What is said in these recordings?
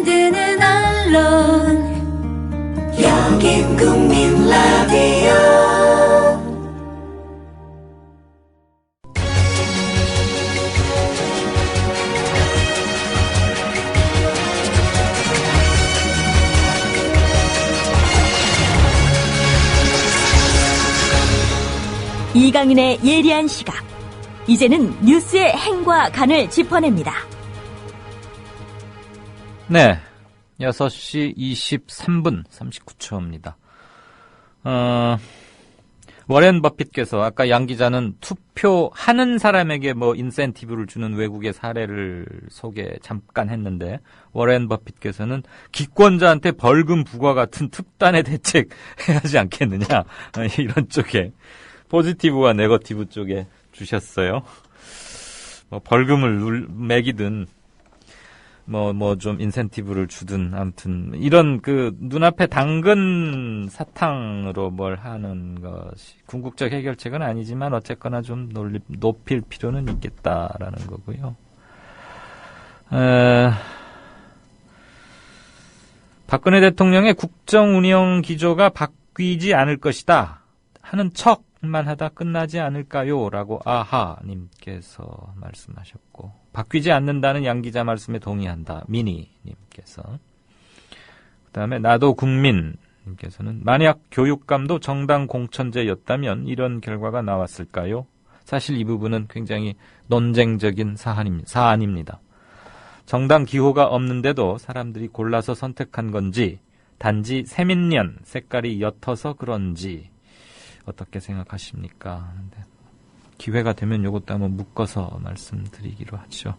만드는 언론, 여긴 국민 라디오. 이강인의 예리한 시각. 이제는 뉴스의 행과 간을 짚어냅니다. 네, 6시 23분 39초입니다. 워렌 버핏께서 아까 양 기자는 투표하는 사람에게 뭐 인센티브를 주는 외국의 사례를 소개 잠깐 했는데, 워렌 버핏께서는 기권자한테 벌금 부과 같은 특단의 대책 해야지 않겠느냐, 이런 쪽에 포지티브와 네거티브 쪽에 주셨어요. 뭐 벌금을 매기든 뭐 좀 인센티브를 주든, 아무튼 이런 그 눈앞에 당근 사탕으로 뭘 하는 것이 궁극적 해결책은 아니지만 어쨌거나 좀 높일 필요는 있겠다라는 거고요. 박근혜 대통령의 국정 운영 기조가 바뀌지 않을 것이다 하는 척만 하다 끝나지 않을까요? 라고 아하님께서 말씀하셨고, 바뀌지 않는다는 양 기자 말씀에 동의한다, 미니님께서. 그 다음에 나도 국민님께서는 만약 교육감도 정당 공천제였다면 이런 결과가 나왔을까요? 사실 이 부분은 굉장히 논쟁적인 사안입니다. 정당 기호가 없는데도 사람들이 골라서 선택한 건지, 단지 세민년 색깔이 옅어서 그런지 어떻게 생각하십니까? 기회가 되면 요것도 한번 묶어서 말씀드리기로 하죠.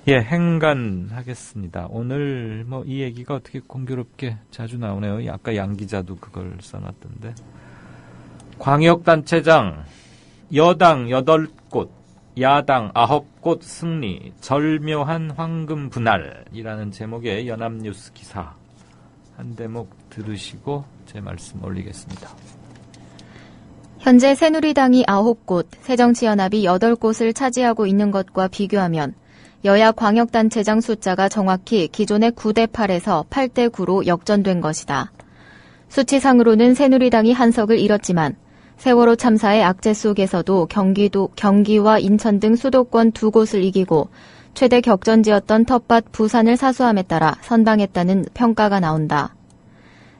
예, 행간하겠습니다. 오늘 뭐 이 얘기가 어떻게 공교롭게 자주 나오네요. 아까 양 기자도 그걸 써놨던데. 광역단체장 여당 8곳, 야당 9곳 승리, 절묘한 황금 분할이라는 제목의 연합뉴스 기사 한 대목 들으시고 제 말씀 올리겠습니다. 현재 새누리당이 9곳, 새정치연합이 8곳을 차지하고 있는 것과 비교하면 여야 광역단체장 숫자가 정확히 기존의 9대8에서 8대9로 역전된 것이다. 수치상으로는 새누리당이 한 석을 잃었지만 세월호 참사의 악재 속에서도 경기와 인천 등 수도권 2곳을 이기고 최대 격전지였던 텃밭 부산을 사수함에 따라 선방했다는 평가가 나온다.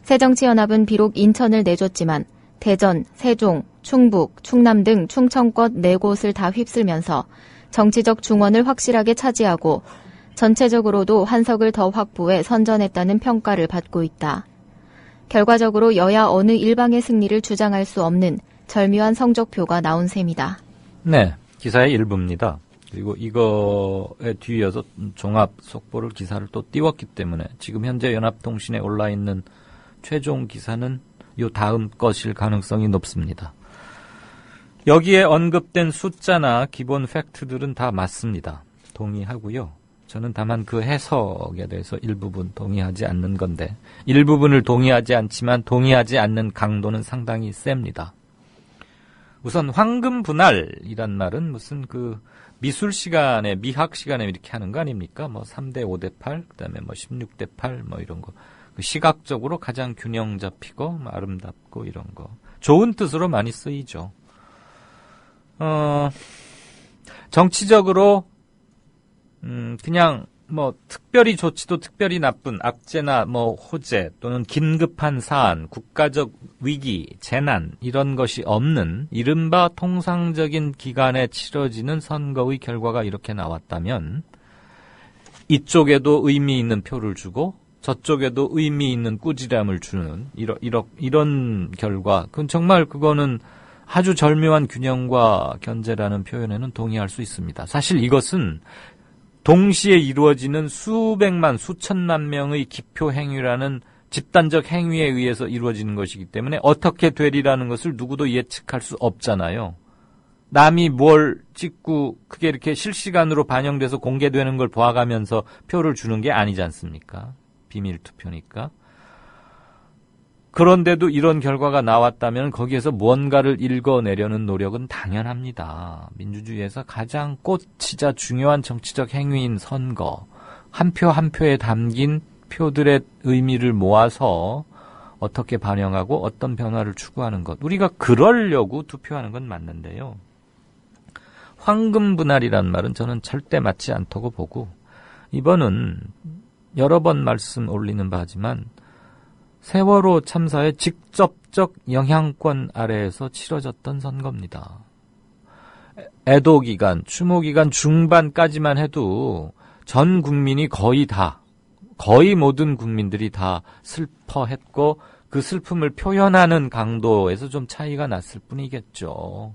새정치연합은 비록 인천을 내줬지만 대전, 세종, 충북, 충남 등 충청권 4곳을 다 휩쓸면서 정치적 중원을 확실하게 차지하고 전체적으로도 한 석을 더 확보해 선전했다는 평가를 받고 있다. 결과적으로 여야 어느 일방의 승리를 주장할 수 없는 절묘한 성적표가 나온 셈이다. 네, 기사의 일부입니다. 그리고 이거에 뒤이어서 종합 속보를 기사를 또 띄웠기 때문에 지금 현재 연합통신에 올라있는 최종 기사는 요 다음 것일 가능성이 높습니다. 여기에 언급된 숫자나 기본 팩트들은 다 맞습니다. 동의하고요. 저는 다만 그 해석에 대해서 일부분 동의하지 않는 건데, 일부분을 동의하지 않지만 동의하지 않는 강도는 상당히 셉니다. 우선 황금 분할이란 말은 무슨 그 미술 시간에, 미학 시간에 이렇게 하는 거 아닙니까? 뭐 3대 5대 8, 그다음에 뭐 16대 8 뭐 이런 거. 시각적으로 가장 균형 잡히고 아름답고 이런 거. 좋은 뜻으로 많이 쓰이죠. 정치적으로 그냥 뭐 특별히 좋지도 특별히 나쁜 악재나 뭐 호재 또는 긴급한 사안, 국가적 위기, 재난 이런 것이 없는 이른바 통상적인 기간에 치러지는 선거의 결과가 이렇게 나왔다면 이쪽에도 의미 있는 표를 주고 저쪽에도 의미 있는 꾸지람을 주는 이런 결과, 그거는 아주 절묘한 균형과 견제라는 표현에는 동의할 수 있습니다. 사실 이것은 동시에 이루어지는 수백만, 수천만 명의 기표 행위라는 집단적 행위에 의해서 이루어지는 것이기 때문에 어떻게 되리라는 것을 누구도 예측할 수 없잖아요. 남이 뭘 찍고 그게 이렇게 실시간으로 반영돼서 공개되는 걸 봐가면서 표를 주는 게 아니지 않습니까? 비밀 투표니까. 그런데도 이런 결과가 나왔다면 거기에서 무언가를 읽어내려는 노력은 당연합니다. 민주주의에서 가장 꽃이자 중요한 정치적 행위인 선거, 한 표 한 표에 담긴 표들의 의미를 모아서 어떻게 반영하고 어떤 변화를 추구하는 것. 우리가 그러려고 투표하는 건 맞는데요. 황금 분할이란 말은 저는 절대 맞지 않다고 보고, 이번은 여러 번 말씀 올리는 바지만 세월호 참사의 직접적 영향권 아래에서 치러졌던 선거입니다. 애도 기간, 추모 기간 중반까지만 해도 전 국민이 거의 모든 국민들이 다 슬퍼했고, 그 슬픔을 표현하는 강도에서 좀 차이가 났을 뿐이겠죠.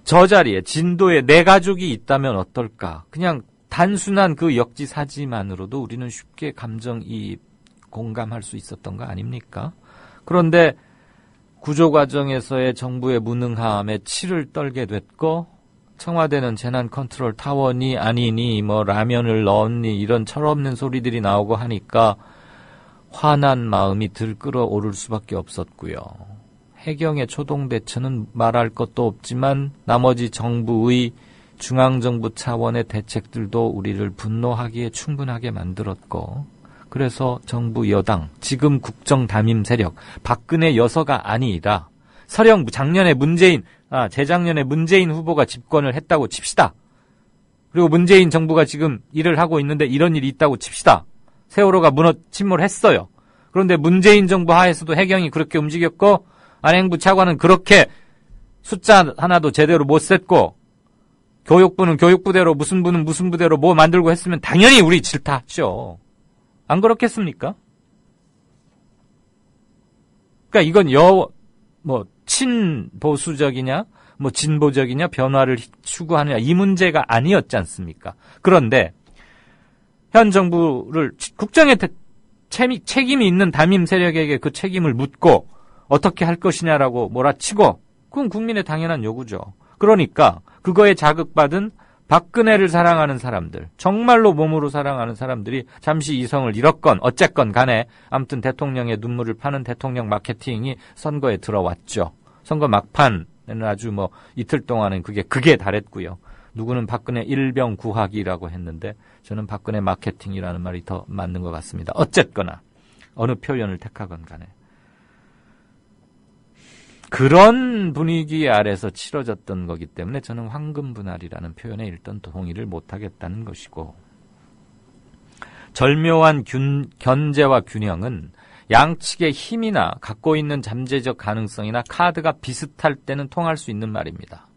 저 자리에 진도에 내 가족이 있다면 어떨까? 그냥 단순한 그 역지사지만으로도 우리는 쉽게 감정이입, 공감할 수 있었던 거 아닙니까? 그런데 구조 과정에서의 정부의 무능함에 치를 떨게 됐고, 청와대는 재난 컨트롤 타워니 아니니 뭐 라면을 넣었니 이런 철없는 소리들이 나오고 하니까 화난 마음이 들끓어오를 수밖에 없었고요. 해경의 초동대처는 말할 것도 없지만 나머지 정부의 중앙정부 차원의 대책들도 우리를 분노하기에 충분하게 만들었고, 그래서 정부 여당, 지금 국정 담임 세력, 박근혜 여서가 아니라 재작년에 문재인 후보가 집권을 했다고 칩시다. 그리고 문재인 정부가 지금 일을 하고 있는데 이런 일이 있다고 칩시다. 세월호가 침몰했어요. 그런데 문재인 정부 하에서도 해경이 그렇게 움직였고, 안행부 차관은 그렇게 숫자 하나도 제대로 못 셌고, 교육부는 교육부대로 무슨 부는 무슨 부대로 뭐 만들고 했으면 당연히 우리 질타하죠. 안 그렇겠습니까? 그러니까 이건 친보수적이냐, 진보적이냐, 변화를 추구하느냐, 이 문제가 아니었지 않습니까? 그런데 현 정부를 국정에 책임이 있는 담임 세력에게 그 책임을 묻고 어떻게 할 것이냐라고 몰아치고, 그건 국민의 당연한 요구죠. 그러니까 그거에 자극받은 박근혜를 사랑하는 사람들, 정말로 몸으로 사랑하는 사람들이 잠시 이성을 잃었건 어쨌건 간에 아무튼 대통령의 눈물을 파는 대통령 마케팅이 선거에 들어왔죠. 선거 막판에는 아주 이틀 동안은 그게 달했고요. 누구는 박근혜 일병 구하기라고 했는데 저는 박근혜 마케팅이라는 말이 더 맞는 것 같습니다. 어쨌거나 어느 표현을 택하건 간에 그런 분위기 아래서 치러졌던 거기 때문에 저는 황금 분할이라는 표현에 일단 동의를 못하겠다는 것이고, 절묘한 견제와 균형은 양측의 힘이나 갖고 있는 잠재적 가능성이나 카드가 비슷할 때는 통할 수 있는 말입니다.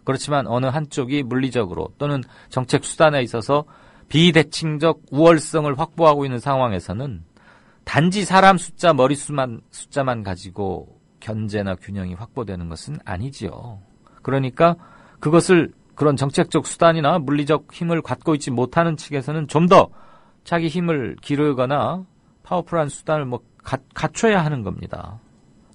그렇지만 어느 한쪽이 물리적으로 또는 정책 수단에 있어서 비대칭적 우월성을 확보하고 있는 상황에서는 단지 사람 숫자, 머릿수만 숫자만 가지고 견제나 균형이 확보되는 것은 아니지요. 그러니까 그것을 그런 정책적 수단이나 물리적 힘을 갖고 있지 못하는 측에서는 좀 더 자기 힘을 기르거나 파워풀한 수단을 갖춰야 하는 겁니다.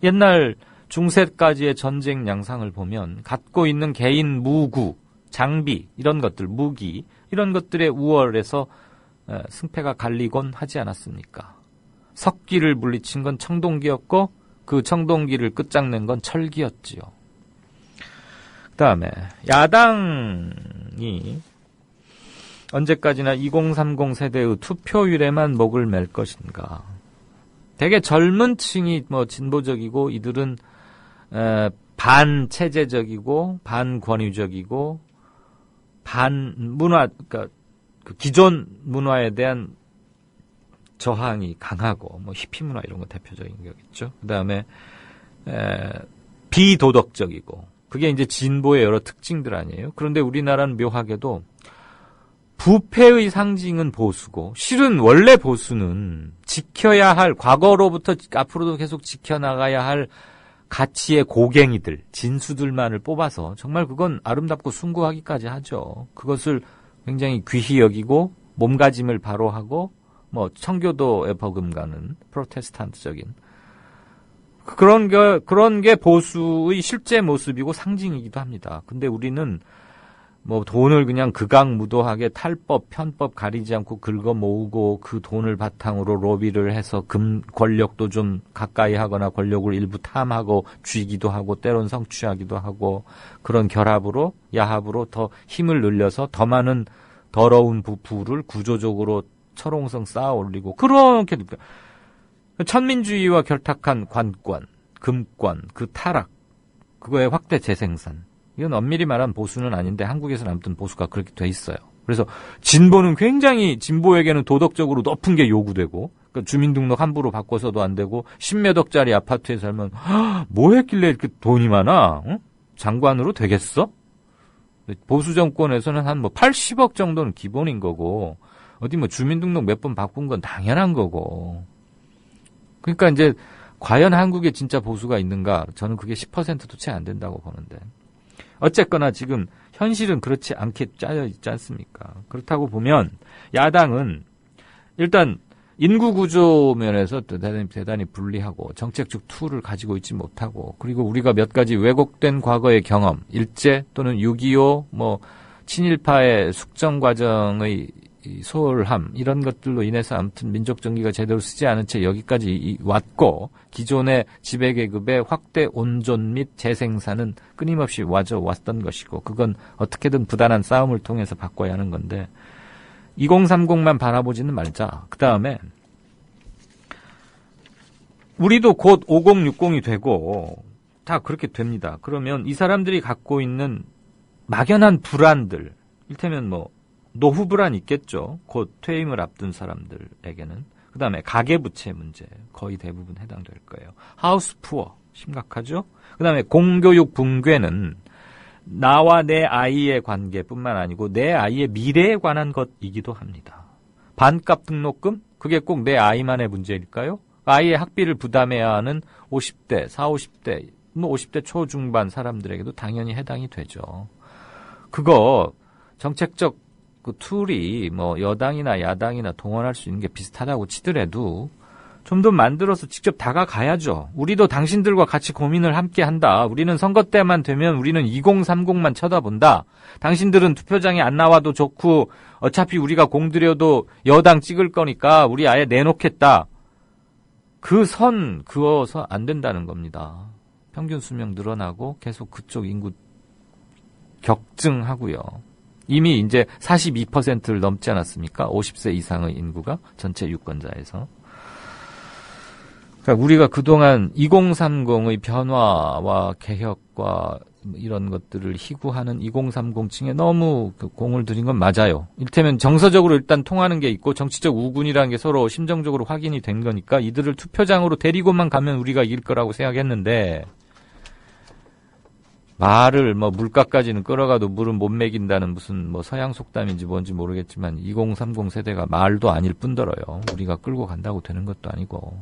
옛날 중세까지의 전쟁 양상을 보면 갖고 있는 개인 무구, 장비, 이런 것들, 무기, 이런 것들의 우월에서 승패가 갈리곤 하지 않았습니까? 석기를 물리친 건 청동기였고 그 청동기를 끝장낸 건 철기였지요. 그 다음에 야당이 언제까지나 2030 세대의 투표율에만 목을 맬 것인가. 되게 젊은 층이 진보적이고 이들은 반체제적이고 반권위적이고 반문화, 그러니까 그 기존 문화에 대한 저항이 강하고 히피 문화 이런 거 대표적인 거겠죠. 그다음에 비도덕적이고 그게 이제 진보의 여러 특징들 아니에요. 그런데 우리나라는 묘하게도 부패의 상징은 보수고 실은 원래 보수는 지켜야 할, 과거로부터 앞으로도 계속 지켜나가야 할 가치의 고갱이들, 진수들만을 뽑아서 정말 그건 아름답고 숭고하기까지 하죠. 그것을 굉장히 귀히 여기고 몸가짐을 바로 하고 청교도에 버금가는 프로테스탄트적인 그런 게 보수의 실제 모습이고 상징이기도 합니다. 근데 우리는 돈을 그냥 극악무도하게 탈법, 편법 가리지 않고 긁어 모으고 그 돈을 바탕으로 로비를 해서 권력도 좀 가까이 하거나 권력을 일부 탐하고 쥐기도 하고 때론 성취하기도 하고 그런 결합으로 야합으로 더 힘을 늘려서 더 많은 더러운 부를 구조적으로 철옹성 쌓아 올리고 그렇게 천민주의와 결탁한 관권, 금권, 그 타락, 그거의 확대 재생산. 이건 엄밀히 말하면 보수는 아닌데 한국에서는 아무튼 보수가 그렇게 돼 있어요. 그래서 진보는 굉장히 진보에게는 도덕적으로 높은 게 요구되고 그러니까 주민등록 함부로 바꿔서도 안 되고 10몇 억짜리 아파트에 살면 뭐 했길래 이렇게 돈이 많아? 응? 장관으로 되겠어? 보수 정권에서는 한 뭐 80억 정도는 기본인 거고 어디 뭐 주민등록 몇 번 바꾼 건 당연한 거고. 그러니까 이제 과연 한국에 진짜 보수가 있는가? 저는 그게 10%도 채 안 된다고 보는데. 어쨌거나 지금 현실은 그렇지 않게 짜여 있지 않습니까? 그렇다고 보면 야당은 일단 인구 구조 면에서 대단히 불리하고 정책적 툴을 가지고 있지 못하고 그리고 우리가 몇 가지 왜곡된 과거의 경험, 일제 또는 6.25 뭐 친일파의 숙정 과정의 소홀함 이런 것들로 인해서 아무튼 민족 정기가 제대로 쓰지 않은 채 여기까지 왔고 기존의 지배계급의 확대 온존 및 재생산은 끊임없이 왔던 것이고 그건 어떻게든 부단한 싸움을 통해서 바꿔야 하는 건데 2030만 바라보지는 말자. 그 다음에 우리도 곧 5060이 되고 다 그렇게 됩니다. 그러면 이 사람들이 갖고 있는 막연한 불안들 일테면 뭐 노후 불안 있겠죠. 곧 퇴임을 앞둔 사람들에게는. 그 다음에 가계부채 문제 거의 대부분 해당될 거예요. 하우스 푸어 심각하죠. 그 다음에 공교육 붕괴는 나와 내 아이의 관계뿐만 아니고 내 아이의 미래에 관한 것이기도 합니다. 반값 등록금? 그게 꼭 내 아이만의 문제일까요? 아이의 학비를 부담해야 하는 50대, 40, 50대, 뭐 50대 초중반 사람들에게도 당연히 해당이 되죠. 그거 정책적 그 툴이 뭐 여당이나 야당이나 동원할 수 있는 게 비슷하다고 치더라도 좀 더 만들어서 직접 다가가야죠. 우리도 당신들과 같이 고민을 함께 한다. 우리는 선거 때만 되면 우리는 2030만 쳐다본다. 당신들은 투표장에 안 나와도 좋고 어차피 우리가 공들여도 여당 찍을 거니까 우리 아예 내놓겠다. 그 선 그어서 안 된다는 겁니다. 평균 수명 늘어나고 계속 그쪽 인구 격증하고요. 이미 이제 42%를 넘지 않았습니까? 50세 이상의 인구가 전체 유권자에서. 그러니까 우리가 그동안 2030의 변화와 개혁과 이런 것들을 희구하는 2030층에 너무 그 공을 들인 건 맞아요. 이를테면 정서적으로 일단 통하는 게 있고 정치적 우군이라는 게 서로 심정적으로 확인이 된 거니까 이들을 투표장으로 데리고만 가면 우리가 이길 거라고 생각했는데 말을 뭐 물가까지는 끌어가도 물은 못 먹인다는 무슨 뭐 서양 속담인지 뭔지 모르겠지만 2030 세대가 말도 아닐 뿐더러요. 우리가 끌고 간다고 되는 것도 아니고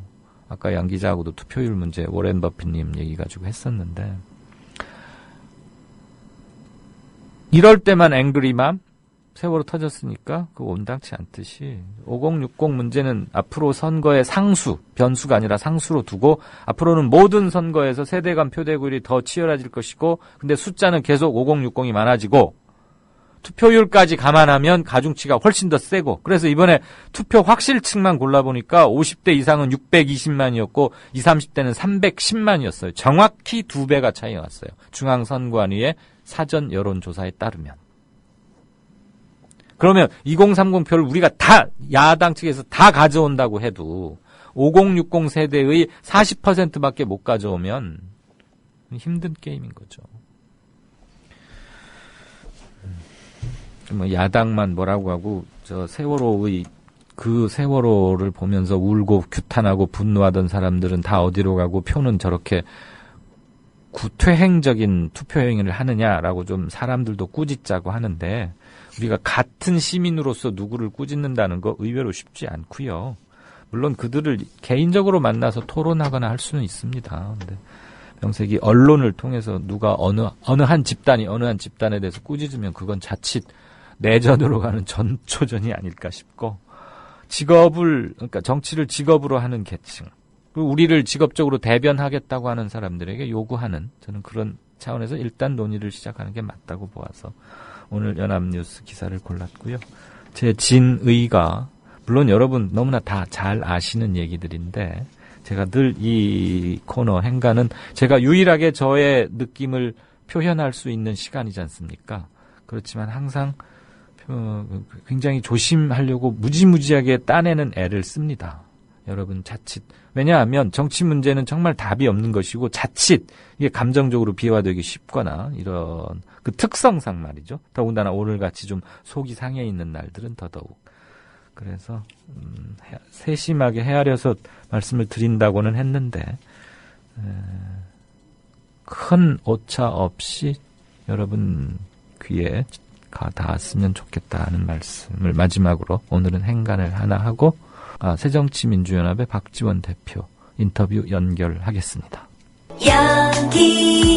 아까 양 기자하고도 투표율 문제 워렌 버핏님 얘기 가지고 했었는데 이럴 때만 앵그리맘 세월호 터졌으니까 그거 온당치 않듯이 5060 문제는 앞으로 선거의 상수, 변수가 아니라 상수로 두고 앞으로는 모든 선거에서 세대 간 표 대결이 더 치열해질 것이고 근데 숫자는 계속 5060이 많아지고 투표율까지 감안하면 가중치가 훨씬 더 세고 그래서 이번에 투표 확실층만 골라보니까 50대 이상은 620만이었고 20, 30대는 310만이었어요. 정확히 2배가 차이 났어요. 중앙선관위의 사전 여론조사에 따르면. 그러면 2030표를 우리가 다 야당 측에서 다 가져온다고 해도 5060 세대의 40%밖에 못 가져오면 힘든 게임인 거죠. 뭐 야당만 뭐라고 하고 저 세월호의 그 세월호를 보면서 울고 규탄하고 분노하던 사람들은 다 어디로 가고 표는 저렇게 구퇴행적인 투표 행위를 하느냐라고 좀 사람들도 꾸짖자고 하는데 우리가 같은 시민으로서 누구를 꾸짖는다는 거 의외로 쉽지 않고요. 물론 그들을 개인적으로 만나서 토론하거나 할 수는 있습니다. 근데 명색이 언론을 통해서 누가 어느 한 집단이 어느 한 집단에 대해서 꾸짖으면 그건 자칫 내전으로 가는 전초전이 아닐까 싶고 그러니까 정치를 직업으로 하는 계층 우리를 직업적으로 대변하겠다고 하는 사람들에게 요구하는 저는 그런 차원에서 일단 논의를 시작하는 게 맞다고 보아서 오늘 연합뉴스 기사를 골랐고요. 제 진의가 물론 여러분 너무나 다 잘 아시는 얘기들인데 제가 늘 이 코너 행가는 제가 유일하게 저의 느낌을 표현할 수 있는 시간이지 않습니까? 그렇지만 항상 굉장히 조심하려고 무지무지하게 따내는 애를 씁니다. 여러분 자칫 왜냐하면 정치 문제는 정말 답이 없는 것이고 자칫 이게 감정적으로 비화되기 쉽거나 이런 그 특성상 말이죠. 더군다나 오늘같이 좀 속이 상해 있는 날들은 더더욱. 그래서 세심하게 헤아려서 말씀을 드린다고는 했는데 큰 오차 없이 여러분 귀에 닿았으면 좋겠다는 말씀을 마지막으로 오늘은 행간을 하나 하고 새정치민주연합의 박지원 대표 인터뷰 연결하겠습니다. 여기